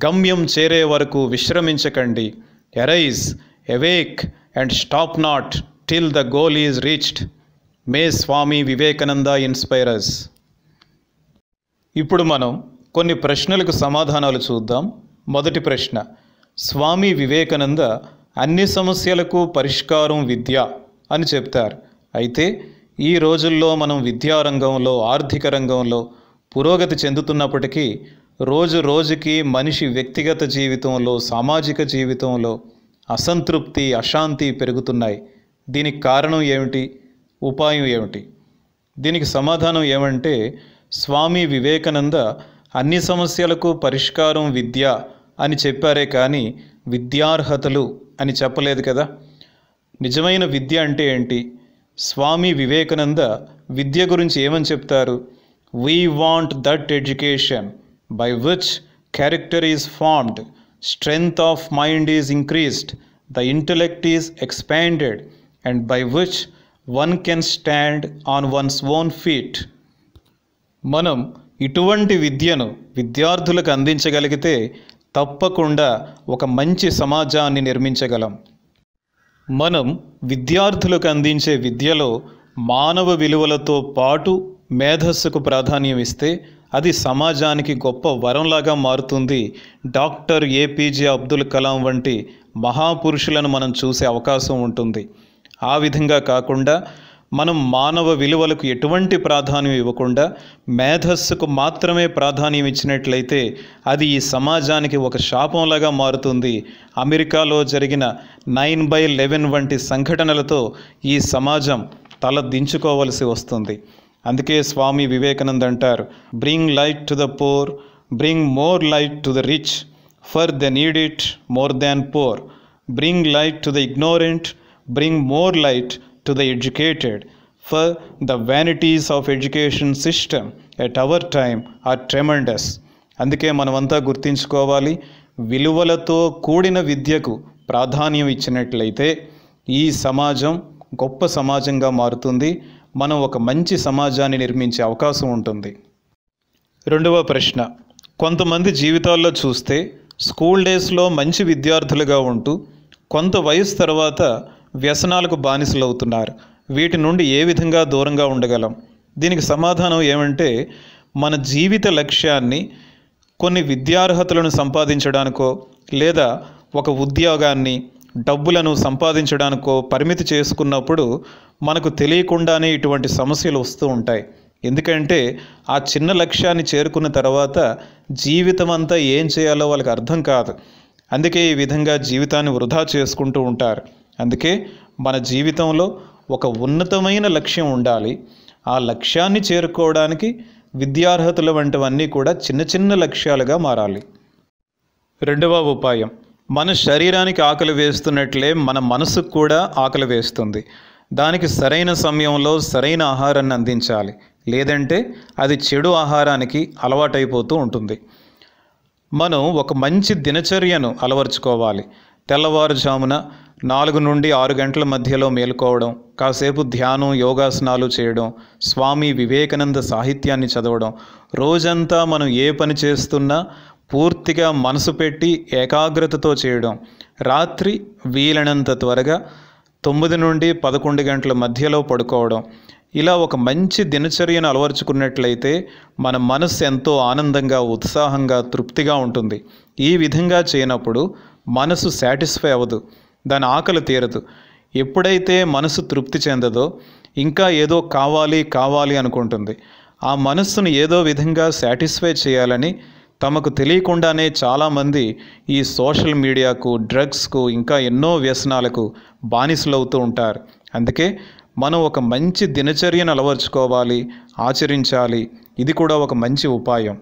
గమ్యం చేరే వరకు విశ్రమించకండి. Arise, awake and stop not till the goal is reached. May Swami Vivekananda inspire us. ఇప్పుడు మనం కొన్ని ప్రశ్నలకు సమాధానాలు చూద్దాం. మొదటి ప్రశ్న, స్వామి వివేకానంద అన్ని సమస్యలకు పరిష్కారం విద్య అని చెప్తారు. అయితే ఈ రోజుల్లో మనం విద్యారంగంలో, ఆర్థిక రంగంలో పురోగతి చెందుతున్నప్పటికీ రోజు రోజుకి మనిషి వ్యక్తిగత జీవితంలో, సామాజిక జీవితంలో అసంతృప్తి, అశాంతి పెరుగుతున్నాయి. దీనికి కారణం ఏమిటి? ఉపాయం ఏమిటి? దీనికి సమాధానం ఏమంటే, స్వామి వివేకానంద అన్ని సమస్యలకు పరిష్కారం విద్య అని చెప్పారే కానీ విద్యార్హతలు అని చెప్పలేదు కదా. నిజమైన విద్య అంటే ఏంటి? స్వామి వివేకానంద విద్య గురించి ఏమని చెప్తారు? We want that education by which character is formed, strength of mind is increased, the intellect is expanded, and by which one can stand on one's own feet. మనం ఇటువంటి విద్యను విద్యార్థులకు అందించగలిగితే తప్పకుండా ఒక మంచి సమాజాన్ని నిర్మించగలం. మనం విద్యార్థులకు అందించే విద్యలో మానవ విలువలతో పాటు మేధస్సుకు ప్రాధాన్యం ఇస్తే అది సమాజానికి గొప్ప వరంలాగా మారుతుంది. డాక్టర్ ఏపీజే అబ్దుల్ కలాం వంటి మహాపురుషులను మనం చూసే అవకాశం ఉంటుంది. ఆ విధంగా కాకుండా మనం మానవ విలువలకు ఎటువంటి ప్రాధాన్యం ఇవ్వకుండా మేధస్సుకు మాత్రమే ప్రాధాన్యం ఇచ్చినట్లయితే అది ఈ సమాజానికి ఒక శాపంలాగా మారుతుంది. అమెరికాలో జరిగిన 9/11 వంటి సంఘటనలతో ఈ సమాజం తల దించుకోవలసి వస్తుంది. అందుకే స్వామి వివేకానంద అంటారు, bring light to the poor, bring more light to the rich, for the need it more than poor. Bring light to the ignorant, bring more light to the educated, for the vanities of education system at our time are tremendous. అందుకే మనమంతా గుర్తించుకోవాలి, విలువలతో కూడిన విద్యకు ప్రాధాన్యం ఇచ్చినట్లయితే ఈ సమాజం గొప్ప సమాజంగా మారుతుంది. మనం ఒక మంచి సమాజాన్ని నిర్మించే అవకాశం ఉంటుంది. రెండవ ప్రశ్న, కొంతమంది జీవితాల్లో చూస్తే స్కూల్ డేస్లో మంచి విద్యార్థులుగా ఉంటూ కొంత వయసు తర్వాత వ్యసనాలకు బానిసలు అవుతున్నారు. వీటి నుండి ఏ విధంగా దూరంగా ఉండగలం? దీనికి సమాధానం ఏమంటే, మన జీవిత లక్ష్యాన్ని కొన్ని విద్యార్హతలను సంపాదించడానికో లేదా ఒక ఉద్యోగాన్ని, డబ్బులను సంపాదించడానికో పరిమితి చేసుకున్నప్పుడు మనకు తెలియకుండానే ఇటువంటి సమస్యలు వస్తూ ఉంటాయి. ఎందుకంటే ఆ చిన్న లక్ష్యాన్ని చేరుకున్న తర్వాత జీవితం అంతా ఏం చేయాలో వాళ్ళకి అర్థం కాదు. అందుకే ఈ విధంగా జీవితాన్ని వృధా చేసుకుంటూ ఉంటారు. అందుకే మన జీవితంలో ఒక ఉన్నతమైన లక్ష్యం ఉండాలి. ఆ లక్ష్యాన్ని చేరుకోవడానికి విద్యార్హతలు వంటివన్నీ కూడా చిన్న చిన్న లక్ష్యాలుగా మారాలి. రెండవ ఉపాయం, మన శరీరానికి ఆకలి వేస్తున్నట్లే మన మనసుకు కూడా ఆకలి వేస్తుంది. దానికి సరైన సమయంలో సరైన ఆహారాన్ని అందించాలి. లేదంటే అది చెడు ఆహారానికి అలవాటైపోతూ ఉంటుంది. మనం ఒక మంచి దినచర్యను అలవర్చుకోవాలి. తెల్లవారుజామున 4 నుండి 6 గంటల మధ్యలో మేలుకోవడం, కాసేపు ధ్యానం, యోగాసనాలు చేయడం, స్వామి వివేకానంద సాహిత్యాన్ని చదవడం, రోజంతా మనం ఏ పని చేస్తున్నా పూర్తిగా మనసు పెట్టి ఏకాగ్రతతో చేయడం, రాత్రి వీలైనంత త్వరగా 9 నుండి 11 గంటల మధ్యలో పడుకోవడం. ఇలా ఒక మంచి దినచర్యను అలవర్చుకున్నట్లయితే మన మనస్సు ఎంతో ఆనందంగా, ఉత్సాహంగా, తృప్తిగా ఉంటుంది. ఈ విధంగా చేయనప్పుడు మనసు సాటిస్ఫై అవ్వదు, దాని ఆకలి తీరదు. ఎప్పుడైతే మనసు తృప్తి చెందదో ఇంకా ఏదో కావాలి కావాలి అనుకుంటుంది. ఆ మనస్సును ఏదో విధంగా సాటిస్ఫై చేయాలని తమకు తెలియకుండానే చాలామంది ఈ సోషల్ మీడియాకు, డ్రగ్స్కు, ఇంకా ఎన్నో వ్యసనాలకు బానిసలవుతూ ఉంటారు. అందుకే మనం ఒక మంచి దినచర్యను అలవర్చుకోవాలి, ఆచరించాలి. ఇది కూడా ఒక మంచి ఉపాయం.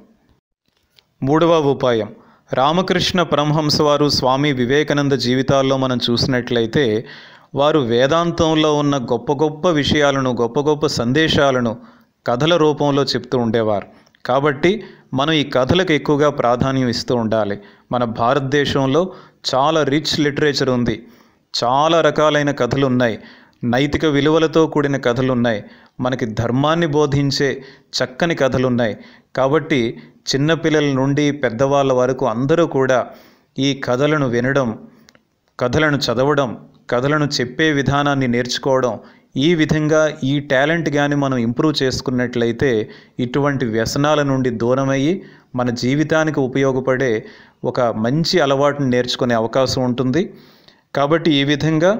మూడవ ఉపాయం, రామకృష్ణ పరమహంస వారు, స్వామి వివేకానంద జీవితాల్లో మనం చూసినట్లయితే వారు వేదాంతంలో ఉన్న గొప్ప గొప్ప విషయాలను, గొప్ప గొప్ప సందేశాలను కథల రూపంలో చెప్తూ ఉండేవారు. కాబట్టి మనం ఈ కథలకు ఎక్కువగా ప్రాధాన్యం ఇస్తూ ఉండాలి. మన భారతదేశంలో చాలా రిచ్ లిటరేచర్ ఉంది, చాలా రకాలైన కథలు ఉన్నాయి, నైతిక విలువలతో కూడిన కథలు ఉన్నాయి, మనకి ధర్మాన్ని బోధించే చక్కని కథలు ఉన్నాయి. కాబట్టి చిన్నపిల్లల నుండి పెద్దవాళ్ళ వరకు అందరూ కూడా ఈ కథలను వినడం, కథలను చదవడం, కథలను చెప్పే విధానాన్ని నేర్చుకోవడం, ఈ విధంగా ఈ టాలెంట్ కానీ మనం ఇంప్రూవ్ చేసుకున్నట్లయితే ఇటువంటి వ్యసనాల నుండి దూరమయ్యి మన జీవితానికి ఉపయోగపడే ఒక మంచి అలవాటును నేర్చుకునే అవకాశం ఉంటుంది. కాబట్టి ఈ విధంగా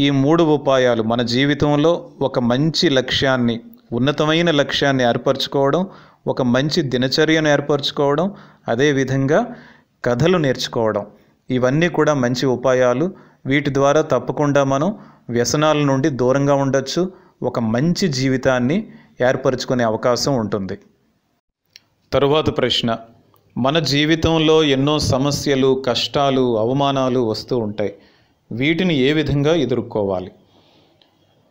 ఈ 3 ఉపాయాలు మన జీవితంలో ఒక మంచి లక్ష్యాన్ని, ఉన్నతమైన లక్ష్యాన్ని ఏర్పరచుకోవడం, ఒక మంచి దినచర్యను ఏర్పరచుకోవడం, అదేవిధంగా కథలు నేర్చుకోవడం, ఇవన్నీ కూడా మంచి ఉపాయాలు. వీటి ద్వారా తప్పకుండా మనం వ్యసనాల నుండి దూరంగా ఉండొచ్చు, ఒక మంచి జీవితాన్ని ఏర్పరచుకునే అవకాశం ఉంటుంది. తరువాత ప్రశ్న, మన జీవితంలో ఎన్నో సమస్యలు, కష్టాలు, అవమానాలు వస్తూ ఉంటాయి. వీటిని ఏ విధంగా ఎదుర్కోవాలి?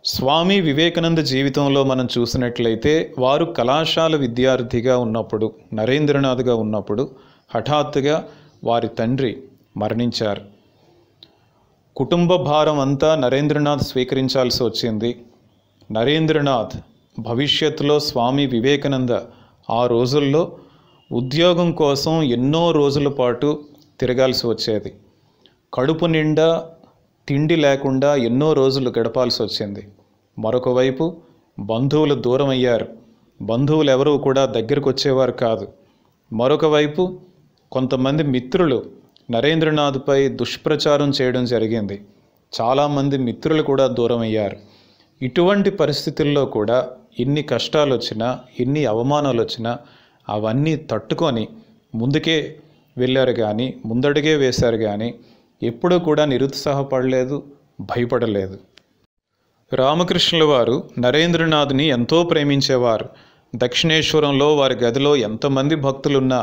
స్వామి వివేకానంద జీవితంలో మనం చూసినట్లయితే వారు కళాశాల విద్యార్థిగా ఉన్నప్పుడు, నరేంద్రనాథ్గా ఉన్నప్పుడు హఠాత్తుగా వారి తండ్రి మరణించారు. కుటుంబ భారం అంతా నరేంద్రనాథ్ స్వీకరించాల్సి వచ్చింది. నరేంద్రనాథ్ భవిష్యత్తులో స్వామి వివేకానంద ఆ రోజుల్లో ఉద్యోగం కోసం ఎన్నో రోజుల పాటు తిరగాల్సి వచ్చేది. కడుపు నిండా తిండి లేకుండా ఎన్నో రోజులు గడపాల్సి వచ్చింది. మరొక వైపు బంధువులు దూరం అయ్యారు, బంధువులు ఎవరూ కూడా దగ్గరకు వచ్చేవారు కాదు. మరొక వైపు కొంతమంది మిత్రులు నరేంద్రనాథ్పై దుష్ప్రచారం చేయడం జరిగింది. చాలామంది మిత్రులు కూడా దూరం అయ్యారు. ఇటువంటి పరిస్థితుల్లో కూడా ఎన్ని కష్టాలు వచ్చినా, ఎన్ని అవమానాలు వచ్చినా అవన్నీ తట్టుకొని ముందుకే వెళ్ళారు కానీ, ముందడుగే వేశారు కానీ ఎప్పుడూ కూడా నిరుత్సాహపడలేదు, భయపడలేదు. రామకృష్ణుల వారు నరేంద్రనాథ్ని ఎంతో ప్రేమించేవారు. దక్షిణేశ్వరంలో వారి గదిలో ఎంతమంది భక్తులున్నా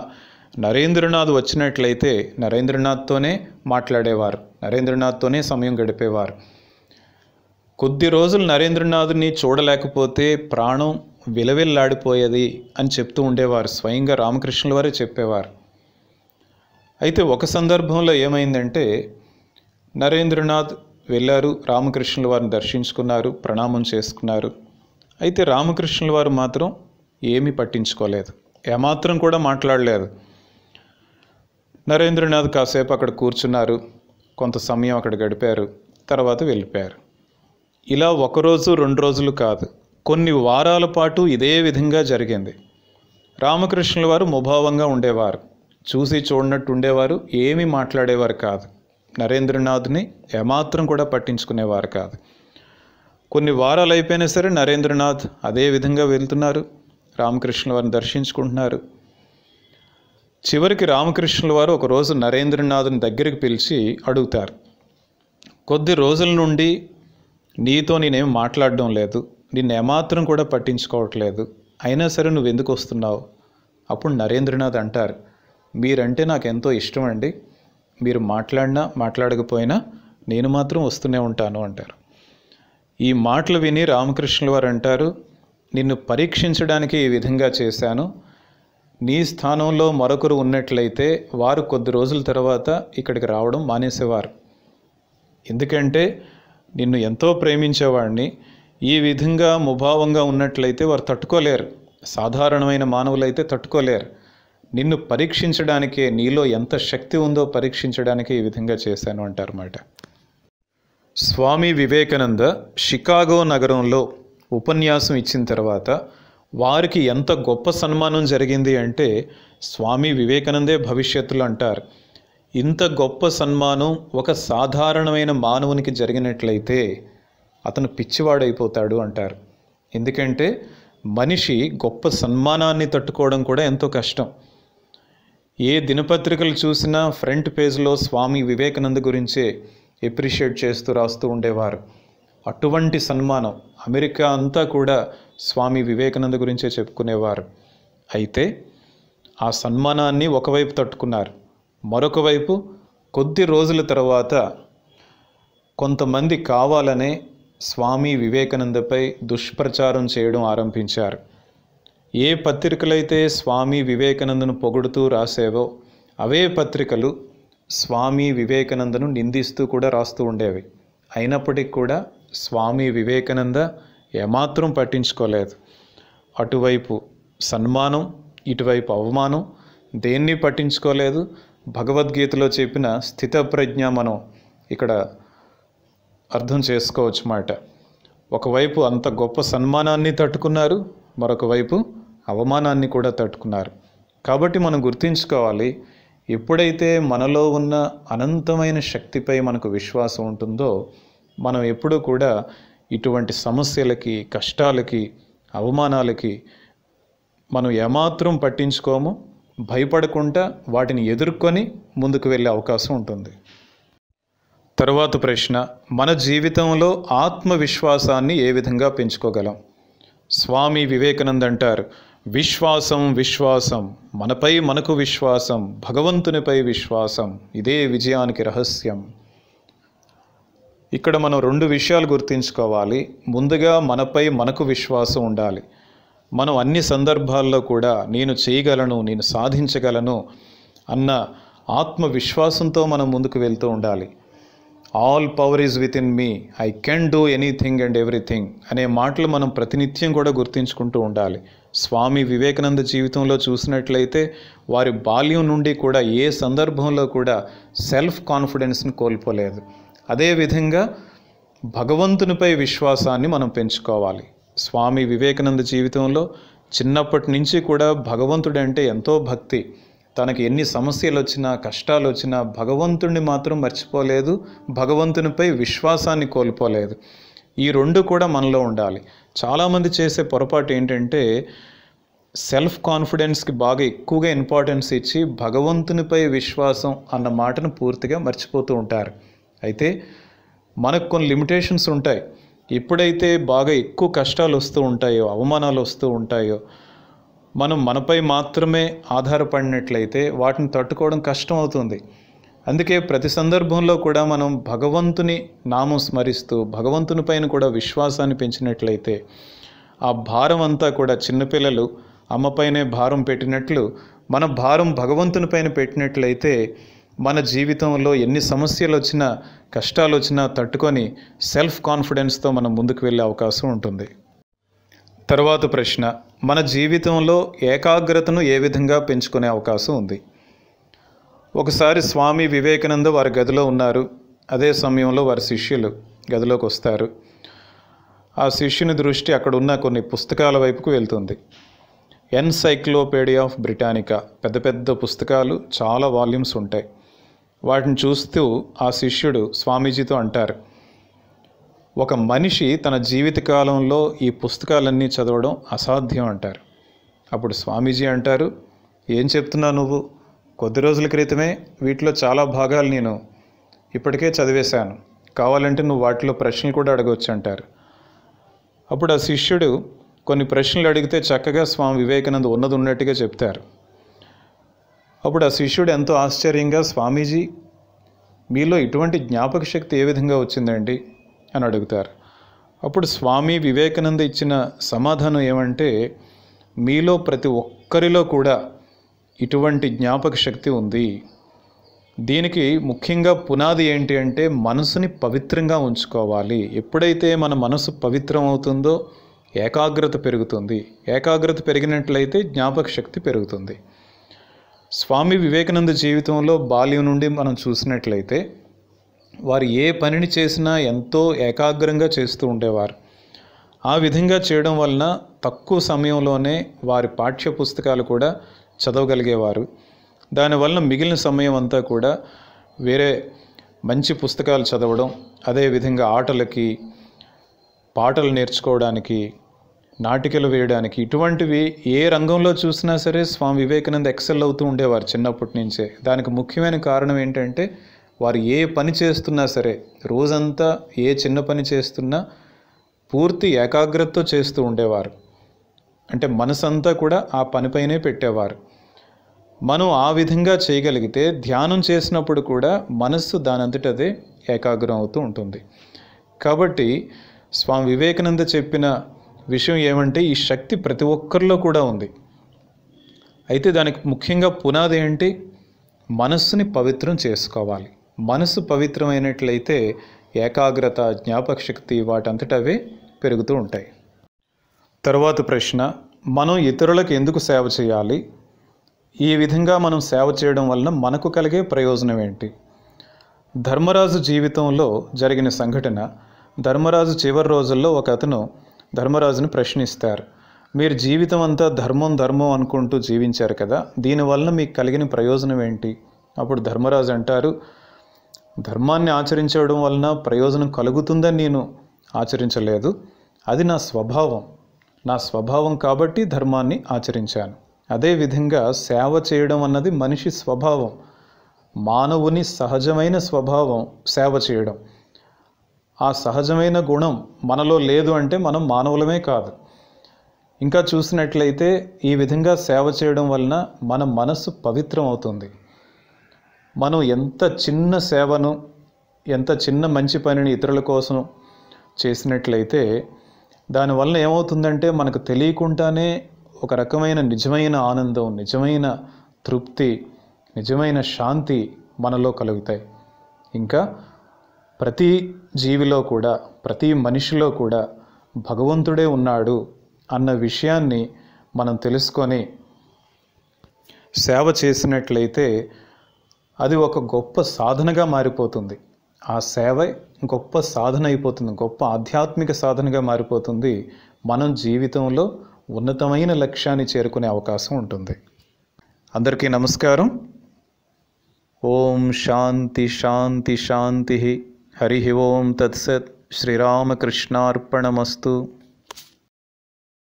నరేంద్రనాథ్ వచ్చినట్లయితే నరేంద్రనాథ్తోనే మాట్లాడేవారు, నరేంద్రనాథ్తోనే సమయం గడిపేవారు. కొద్ది రోజులు నరేంద్రనాథ్ని చూడలేకపోతే ప్రాణం విలవిల్లాడిపోయేది అని చెప్తూ ఉండేవారు. స్వయంగా రామకృష్ణుల వారే చెప్పేవారు. అయితే ఒక సందర్భంలో ఏమైందంటే నరేంద్రనాథ్ వెళ్ళారు, రామకృష్ణుల వారిని దర్శించుకున్నారు, ప్రణామం చేసుకున్నారు. అయితే రామకృష్ణుల వారు మాత్రం ఏమీ పట్టించుకోలేదు, ఏమాత్రం కూడా మాట్లాడలేదు. నరేంద్రనాథ్ కాసేపు అక్కడ కూర్చున్నారు, కొంత సమయం అక్కడ గడిపారు, తర్వాత వెళ్ళిపోయారు. ఇలా 1 రోజు 2 రోజులు కాదు, కొన్ని వారాల పాటు ఇదే విధంగా జరిగింది. రామకృష్ణుల వారు ముభావంగా ఉండేవారు, చూసి చూడనట్టు ఉండేవారు, ఏమీ మాట్లాడేవారు కాదు. నరేంద్రనాథ్ని ఏమాత్రం కూడా పట్టించుకునేవారు కాదు. కొన్ని వారాలు అయిపోయినా సరే నరేంద్రనాథ్ అదే విధంగా వెళ్తున్నారు, రామకృష్ణుల వారిని దర్శించుకుంటున్నారు. చివరికి రామకృష్ణుల వారు ఒకరోజు నరేంద్రనాథ్ని దగ్గరికి పిలిచి అడుగుతారు, కొద్ది రోజుల నుండి నీతో నేనేం మాట్లాడడం లేదు, నిన్ను ఏమాత్రం కూడా పట్టించుకోవట్లేదు, అయినా సరే నువ్వు ఎందుకు వస్తున్నావు? అప్పుడు నరేంద్రనాథ్ అంటారు, మీరంటే నాకు ఎంతో ఇష్టం అండి, మీరు మాట్లాడినా మాట్లాడకపోయినా నేను మాత్రం వస్తూనే ఉంటాను అంటారు. ఈ మాటలు విని రామకృష్ణుల వారు అంటారు, నిన్ను పరీక్షించడానికి ఈ విధంగా చేశాను, నీ స్థానంలో మరొకరు ఉన్నట్లయితే వారు కొద్ది రోజుల తర్వాత ఇక్కడికి రావడం మానేసేవారు. ఎందుకంటే నిన్ను ఎంతో ప్రేమించేవాడిని, ఈ విధంగా ముభావంగా ఉన్నట్లయితే వారు తట్టుకోలేరు, సాధారణమైన మానవులైతే తట్టుకోలేరు. నిన్ను పరీక్షించడానికే, నీలో ఎంత శక్తి ఉందో పరీక్షించడానికే ఈ విధంగా చేశాను అంటారన్నమాట. స్వామి వివేకానంద షికాగో నగరంలో ఉపన్యాసం ఇచ్చిన తర్వాత వారికి ఎంత గొప్ప సన్మానం జరిగింది అంటే స్వామి వివేకానందే భవిష్యత్తులో అంటారు, ఇంత గొప్ప సన్మానం ఒక సాధారణమైన మానవునికి జరిగినట్లయితే అతను పిచ్చివాడైపోతాడు అంటారు. ఎందుకంటే మనిషి గొప్ప సన్మానాన్ని తట్టుకోవడం కూడా ఎంతో కష్టం. ఏ దినపత్రికలు చూసినా ఫ్రంట్ పేజ్లో స్వామి వివేకానంద గురించే ఎప్రిషియేట్ చేస్తూ రాస్తూ ఉండేవారు. అటువంటి సన్మానం అమెరికా అంతా కూడా స్వామి వివేకానంద గురించే చెప్పుకునేవారు. అయితే ఆ సన్మానాన్ని ఒకవైపు తట్టుకున్నారు. మరొక వైపు కొద్ది రోజుల తర్వాత కొంతమంది కావాలనే స్వామి వివేకానందపై దుష్ప్రచారం చేయడం ఆరంభించారు. ఏ పత్రికలైతే స్వామి వివేకానందను పొగుడుతూ రాసేవో అవే పత్రికలు స్వామి వివేకానందను నిందిస్తూ కూడా రాస్తూ ఉండేవి. అయినప్పటికీ కూడా స్వామి వివేకానంద ఏమాత్రం పట్టించుకోలేదు. అటువైపు సన్మానం, ఇటువైపు అవమానం దేన్ని పట్టించుకోలేదు. భగవద్గీతలో చెప్పిన స్థితప్రజ్ఞ మనం ఇక్కడ అర్థం చేసుకోవచ్చు మాట. ఒకవైపు అంత గొప్ప సన్మానాన్ని తట్టుకున్నారు, మరొక వైపు అవమానాన్ని కూడా తట్టుకున్నారు. కాబట్టి మనం గుర్తుంచుకోవాలి, ఎప్పుడైతే మనలో ఉన్న అనంతమైన శక్తిపై మనకు విశ్వాసం ఉంటుందో మనం ఎప్పుడూ కూడా ఇటువంటి సమస్యలకి, కష్టాలకి, అవమానాలకి మనం ఏమాత్రం పట్టించుకోము. భయపడకుండా వాటిని ఎదుర్కొని ముందుకు వెళ్ళే అవకాశం ఉంటుంది. తరువాత ప్రశ్న, మన జీవితంలో ఆత్మవిశ్వాసాన్ని ఏ విధంగా పెంచుకోగలం? స్వామి వివేకానంద అంటారు, విశ్వాసం విశ్వాసం, మనపై మనకు విశ్వాసం, భగవంతునిపై విశ్వాసం, ఇదే విజయానికి రహస్యం. ఇక్కడ మనం రెండు విషయాలు గుర్తుంచుకోవాలి. ముందుగా మనపై మనకు విశ్వాసం ఉండాలి. మనం అన్ని సందర్భాల్లో కూడా నేను చేయగలను, నేను సాధించగలను అన్న ఆత్మవిశ్వాసంతో మనం ముందుకు వెళ్తూ ఉండాలి. All power is with in me, I can do anything and everything అనే మాటలు మనం ప్రతినిత్యం కూడా గుర్తుంచుకుంటూ ఉండాలి. స్వామి వివేకానంద జీవితంలో చూసినట్లయితే వారి బాల్యం నుండి కూడా ఏ సందర్భంలో కూడా సెల్ఫ్ కాన్ఫిడెన్స్ని కోల్పోలేదు. అదేవిధంగా భగవంతునిపై విశ్వాసాన్ని మనం పెంచుకోవాలి. స్వామి వివేకానంద జీవితంలో చిన్నప్పటి నుంచి కూడా భగవంతుడంటే ఎంతో భక్తి. తనకి ఎన్ని సమస్యలు వచ్చినా, కష్టాలు వచ్చినా భగవంతుడిని మాత్రం మర్చిపోలేదు, భగవంతునిపై విశ్వాసాన్ని కోల్పోలేదు. ఈ రెండు కూడా మనలో ఉండాలి. చాలామంది చేసే పొరపాటు ఏంటంటే సెల్ఫ్ కాన్ఫిడెన్స్కి బాగా ఎక్కువగా ఇంపార్టెన్స్ ఇచ్చి భగవంతునిపై విశ్వాసం అన్న మాటను పూర్తిగా మర్చిపోతూ ఉంటారు. అయితే మనకు కొన్ని లిమిటేషన్స్ ఉంటాయి. ఎప్పుడైతే బాగా ఎక్కువ కష్టాలు వస్తూ ఉంటాయో, అవమానాలు వస్తూ ఉంటాయో, మనం మనపై మాత్రమే ఆధారపడినట్లయితే వాటిని తట్టుకోవడం కష్టం అవుతుంది. అందుకే ప్రతి సందర్భంలో కూడా మనం భగవంతుని నామం స్మరిస్తూ భగవంతునిపైన కూడా విశ్వాసాన్ని పెంచినట్లయితే ఆ భారం అంతా కూడా చిన్నపిల్లలు అమ్మపైనే భారం పెట్టినట్లు మన భారం భగవంతునిపైన పెట్టినట్లయితే మన జీవితంలో ఎన్ని సమస్యలు వచ్చినా, కష్టాలు వచ్చినా తట్టుకొని సెల్ఫ్ కాన్ఫిడెన్స్తో మనం ముందుకు వెళ్ళే అవకాశం ఉంటుంది. తర్వాత ప్రశ్న, మన జీవితంలో ఏకాగ్రతను ఏ విధంగా పెంచుకునే అవకాశం ఉంది? ఒకసారి స్వామి వివేకానంద వారి గదిలో ఉన్నారు. అదే సమయంలో వారి శిష్యులు గదిలోకి వస్తారు. ఆ శిష్యుని దృష్టి అక్కడ ఉన్న కొన్ని పుస్తకాల వైపుకు వెళ్తుంది. ఎన్సైక్లోపీడియా ఆఫ్ బ్రిటానికా, పెద్ద పెద్ద పుస్తకాలు, చాలా వాల్యూమ్స్ ఉంటాయి. వాటిని చూస్తూ ఆ శిష్యుడు స్వామీజీతో అంటారు, ఒక మనిషి తన జీవితకాలంలో ఈ పుస్తకాలన్నీ చదవడం అసాధ్యం అంటారు. అప్పుడు స్వామీజీ అంటారు, ఏం చెప్తున్నావు నువ్వు? కొద్ది రోజుల క్రితమే వీటిలో చాలా భాగాలు నేను ఇప్పటికే చదివేశాను, కావాలంటే నువ్వు వాటిలో ప్రశ్నలు కూడా అడగవచ్చు అంటారు. అప్పుడు ఆ శిష్యుడు కొన్ని ప్రశ్నలు అడిగితే చక్కగా స్వామి వివేకానంద ఉన్నది ఉన్నట్టుగా చెప్తారు. అప్పుడు ఆ శిష్యుడు ఎంతో ఆశ్చర్యంగా, స్వామీజీ మీలో ఇటువంటి జ్ఞాపక శక్తి ఏ విధంగా వచ్చిందండి అని అడుగుతారు. అప్పుడు స్వామి వివేకానంద ఇచ్చిన సమాధానం ఏమంటే, మీలో ప్రతి ఒక్కరిలో కూడా ఇటువంటి జ్ఞాపక శక్తి ఉంది. దీనికి ముఖ్యంగా పునాది ఏంటి అంటే మనసుని పవిత్రంగా ఉంచుకోవాలి. ఎప్పుడైతే మన మనసు పవిత్రం అవుతుందో ఏకాగ్రత పెరుగుతుంది. ఏకాగ్రత పెరిగినట్లయితే జ్ఞాపక శక్తి పెరుగుతుంది. స్వామి వివేకానంద జీవితంలో బాల్యం నుండి మనం చూసినట్లయితే వారు ఏ పనిని చేసినా ఎంతో ఏకాగ్రంగా చేస్తూ ఉండేవారు. ఆ విధంగా చేయడం వలన తక్కువ సమయంలోనే వారి పాఠ్య పుస్తకాలు కూడా చదవగలిగేవారు. దానివల్ల మిగిలిన సమయం అంతా కూడా వేరే మంచి పుస్తకాలు చదవడం, అదేవిధంగా ఆటలకి, పాటలు నేర్చుకోవడానికి, నాటికలు వేయడానికి, ఇటువంటివి ఏ రంగంలో చూసినా సరే స్వామి వివేకానంద ఎక్సెల్ అవుతూ ఉండేవారు చిన్నప్పటి నుంచే. దానికి ముఖ్యమైన కారణం ఏంటంటే వారు ఏ పని చేస్తున్నా సరే, రోజంతా ఏ చిన్న పని చేస్తున్నా పూర్తి ఏకాగ్రతతో చేస్తూ ఉండేవారు. అంటే మనసంతా కూడా ఆ పనిపైనే పెట్టేవారు. మనం ఆ విధంగా చేయగలిగితే ధ్యానం చేసినప్పుడు కూడా మనస్సు దానంతటదే ఏకాగ్రం అవుతూ ఉంటుంది. కాబట్టి స్వామి వివేకానంద చెప్పిన విషయం ఏమంటే ఈ శక్తి ప్రతి ఒక్కరిలో కూడా ఉంది. అయితే దానికి ముఖ్యంగా పునాది ఏంటి? మనస్సుని పవిత్రం చేసుకోవాలి. మనస్సు పవిత్రమైనట్లయితే ఏకాగ్రత, జ్ఞాపక శక్తి వాటంతటవే పెరుగుతూ ఉంటాయి. తర్వాత ప్రశ్న, మనం ఇతరులకు ఎందుకు సేవ చేయాలి? ఈ విధంగా మనం సేవ చేయడం వలన మనకు కలిగే ప్రయోజనం ఏంటి? ధర్మరాజు జీవితంలో జరిగిన సంఘటన. ధర్మరాజు చివరి రోజుల్లో ఒక అతను ధర్మరాజుని ప్రశ్నిస్తారు, మీరు జీవితం అంతా ధర్మం ధర్మం అనుకుంటూ జీవించారు కదా, దీనివలన మీకు కలిగిన ప్రయోజనం ఏంటి? అప్పుడు ధర్మరాజు అంటారు, ధర్మాన్ని ఆచరించడం వలన ప్రయోజనం కలుగుతుందని నేను ఆచరించలేదు. అది నా స్వభావం కాబట్టి ధర్మాన్ని ఆచరించాను. అదేవిధంగా సేవ చేయడం అన్నది మనిషి స్వభావం, మానవుని సహజమైన స్వభావం సేవ చేయడం. ఆ సహజమైన గుణం మనలో లేదు అంటే మనం మానవులమే కాదు. ఇంకా చూసినట్లయితే ఈ విధంగా సేవ చేయడం వలన మన మనస్సు పవిత్రం అవుతుంది. మనం ఎంత చిన్న సేవను, ఎంత చిన్న మంచి పనిని ఇతరుల కోసం చేసినట్లయితే దానివల్ల ఏమవుతుందంటే మనకు తెలియకుండానే ఒక రకమైన నిజమైన ఆనందం, నిజమైన తృప్తి, నిజమైన శాంతి మనలో కలుగుతాయి. ఇంకా ప్రతి జీవిలో కూడా, ప్రతి మనిషిలో కూడా భగవంతుడే ఉన్నాడు అన్న విషయాన్ని మనం తెలుసుకొని సేవ చేసినట్లయితే అది ఒక గొప్ప సాధనగా మారిపోతుంది. ఆ సేవ గొప్ప సాధన అయిపోతుంది, గొప్ప ఆధ్యాత్మిక సాధనగా మారిపోతుంది. మనం జీవితంలో ఉన్నతమైన లక్ష్యాన్ని చేరుకునే అవకాశం ఉంటుంది. అందరికీ నమస్కారం. ఓం శాంతి శాంతి శాంతి. హరి ఓం తత్సత్. శ్రీరామకృష్ణార్పణమస్తు.